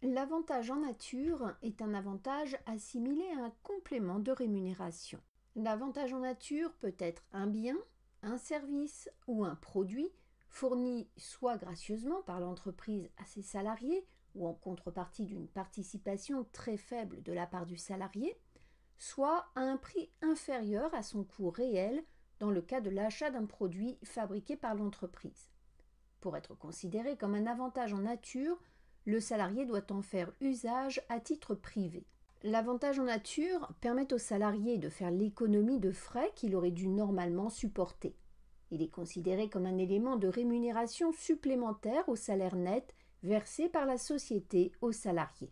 L'avantage en nature est un avantage assimilé à un complément de rémunération. L'avantage en nature peut être un bien, un service ou un produit fourni soit gracieusement par l'entreprise à ses salariés ou en contrepartie d'une participation très faible de la part du salarié, soit à un prix inférieur à son coût réel dans le cas de l'achat d'un produit fabriqué par l'entreprise. Pour être considéré comme un avantage en nature, le salarié doit en faire usage à titre privé. L'avantage en nature permet au salarié de faire l'économie de frais qu'il aurait dû normalement supporter. Il est considéré comme un élément de rémunération supplémentaire au salaire net versé par la société aux salariés.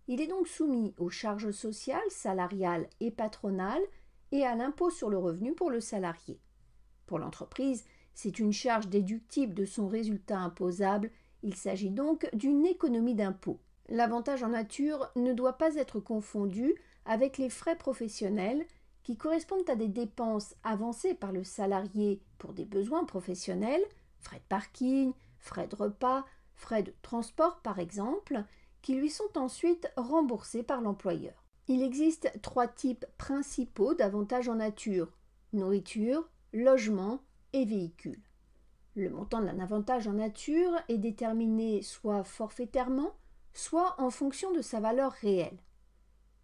Il est donc soumis aux charges sociales, salariales et patronales et à l'impôt sur le revenu pour le salarié. Pour l'entreprise, c'est une charge déductible de son résultat imposable. Il s'agit donc d'une économie d'impôt. L'avantage en nature ne doit pas être confondu avec les frais professionnels qui correspondent à des dépenses avancées par le salarié pour des besoins professionnels, frais de parking, frais de repas, frais de transport par exemple, qui lui sont ensuite remboursés par l'employeur. Il existe 3 types principaux d'avantages en nature: nourriture, logement et véhicule. Le montant d'un avantage en nature est déterminé soit forfaitairement, soit en fonction de sa valeur réelle.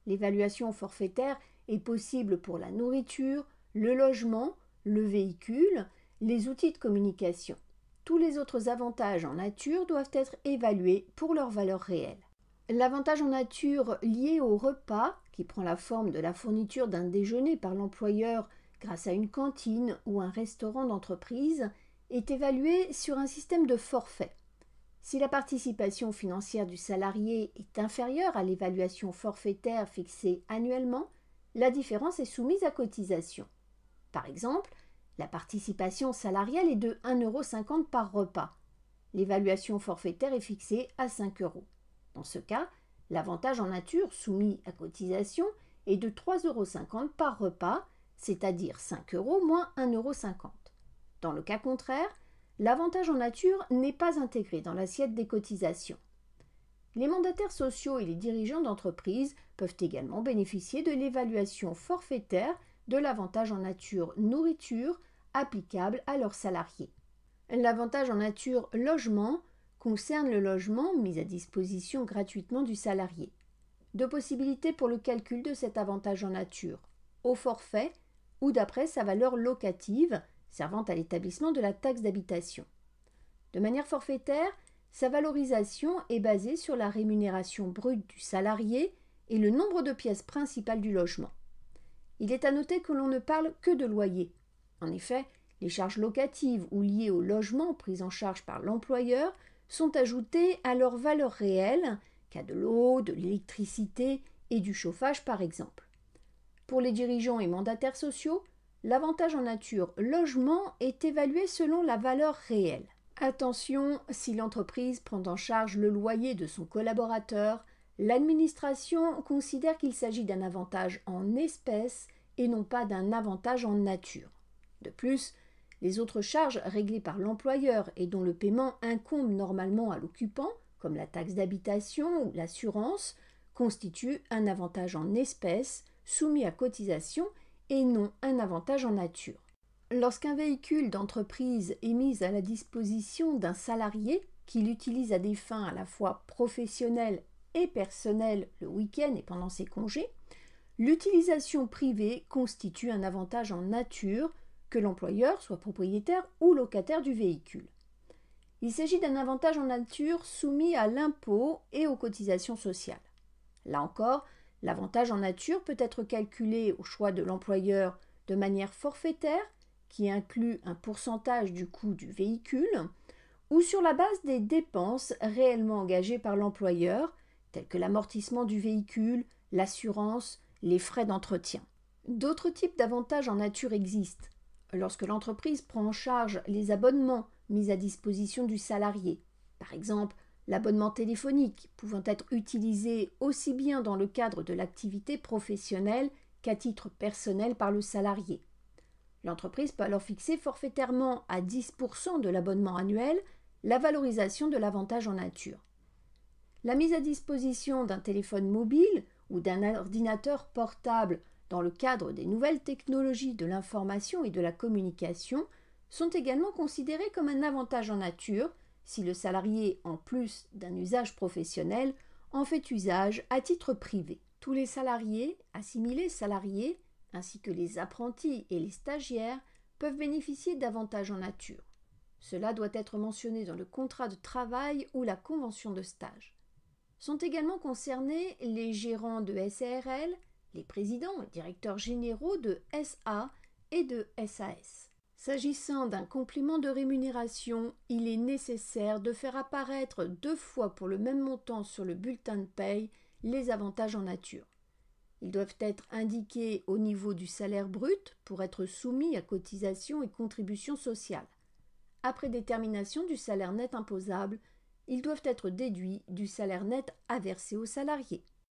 L'évaluation forfaitaire est possible pour la nourriture, le logement, le véhicule, les outils de communication. Tous les autres avantages en nature doivent être évalués pour leur valeur réelle. L'avantage en nature lié au repas, qui prend la forme de la fourniture d'un déjeuner par l'employeur grâce à une cantine ou un restaurant d'entreprise, est évalué sur un système de forfait. Si la participation financière du salarié est inférieure à l'évaluation forfaitaire fixée annuellement, la différence est soumise à cotisation. Par exemple, la participation salariale est de 1,50 € par repas. L'évaluation forfaitaire est fixée à 5 €. Dans ce cas, l'avantage en nature soumis à cotisation est de 3,50 € par repas, c'est-à-dire 5 € moins 1,50 €. Dans le cas contraire, l'avantage en nature n'est pas intégré dans l'assiette des cotisations. Les mandataires sociaux et les dirigeants d'entreprise peuvent également bénéficier de l'évaluation forfaitaire de l'avantage en nature nourriture applicable à leurs salariés. L'avantage en nature logement concerne le logement mis à disposition gratuitement du salarié. 2 possibilités pour le calcul de cet avantage en nature: au forfait ou d'après sa valeur locative, servant à l'établissement de la taxe d'habitation. De manière forfaitaire, sa valorisation est basée sur la rémunération brute du salarié et le nombre de pièces principales du logement. Il est à noter que l'on ne parle que de loyer. En effet, les charges locatives ou liées au logement prises en charge par l'employeur sont ajoutées à leur valeur réelle, cas de l'eau, de l'électricité et du chauffage par exemple. Pour les dirigeants et mandataires sociaux, l'avantage en nature logement est évalué selon la valeur réelle. Attention, si l'entreprise prend en charge le loyer de son collaborateur, l'administration considère qu'il s'agit d'un avantage en espèces et non pas d'un avantage en nature. De plus, les autres charges réglées par l'employeur et dont le paiement incombe normalement à l'occupant, comme la taxe d'habitation ou l'assurance, constituent un avantage en espèces soumis à cotisation et non un avantage en nature. Lorsqu'un véhicule d'entreprise est mis à la disposition d'un salarié qui l'utilise à des fins à la fois professionnelles et personnelles le week-end et pendant ses congés, l'utilisation privée constitue un avantage en nature, que l'employeur soit propriétaire ou locataire du véhicule. Il s'agit d'un avantage en nature soumis à l'impôt et aux cotisations sociales. Là encore, l'avantage en nature peut être calculé au choix de l'employeur de manière forfaitaire, qui inclut un pourcentage du coût du véhicule, ou sur la base des dépenses réellement engagées par l'employeur, telles que l'amortissement du véhicule, l'assurance, les frais d'entretien. D'autres types d'avantages en nature existent. Lorsque l'entreprise prend en charge les abonnements mis à disposition du salarié, par exemple l'abonnement téléphonique pouvant être utilisé aussi bien dans le cadre de l'activité professionnelle qu'à titre personnel par le salarié. L'entreprise peut alors fixer forfaitairement à 10% de l'abonnement annuel la valorisation de l'avantage en nature. La mise à disposition d'un téléphone mobile ou d'un ordinateur portable dans le cadre des nouvelles technologies de l'information et de la communication sont également considérées comme un avantage en nature si le salarié, en plus d'un usage professionnel, en fait usage à titre privé. Tous les salariés, assimilés salariés, ainsi que les apprentis et les stagiaires peuvent bénéficier d'avantages en nature. Cela doit être mentionné dans le contrat de travail ou la convention de stage. Sont également concernés les gérants de SARL, les présidents et directeurs généraux de SA et de SAS. S'agissant d'un complément de rémunération, il est nécessaire de faire apparaître 2 fois pour le même montant sur le bulletin de paye les avantages en nature. Ils doivent être indiqués au niveau du salaire brut pour être soumis à cotisations et contributions sociales. Après détermination du salaire net imposable, ils doivent être déduits du salaire net à verser aux salariés.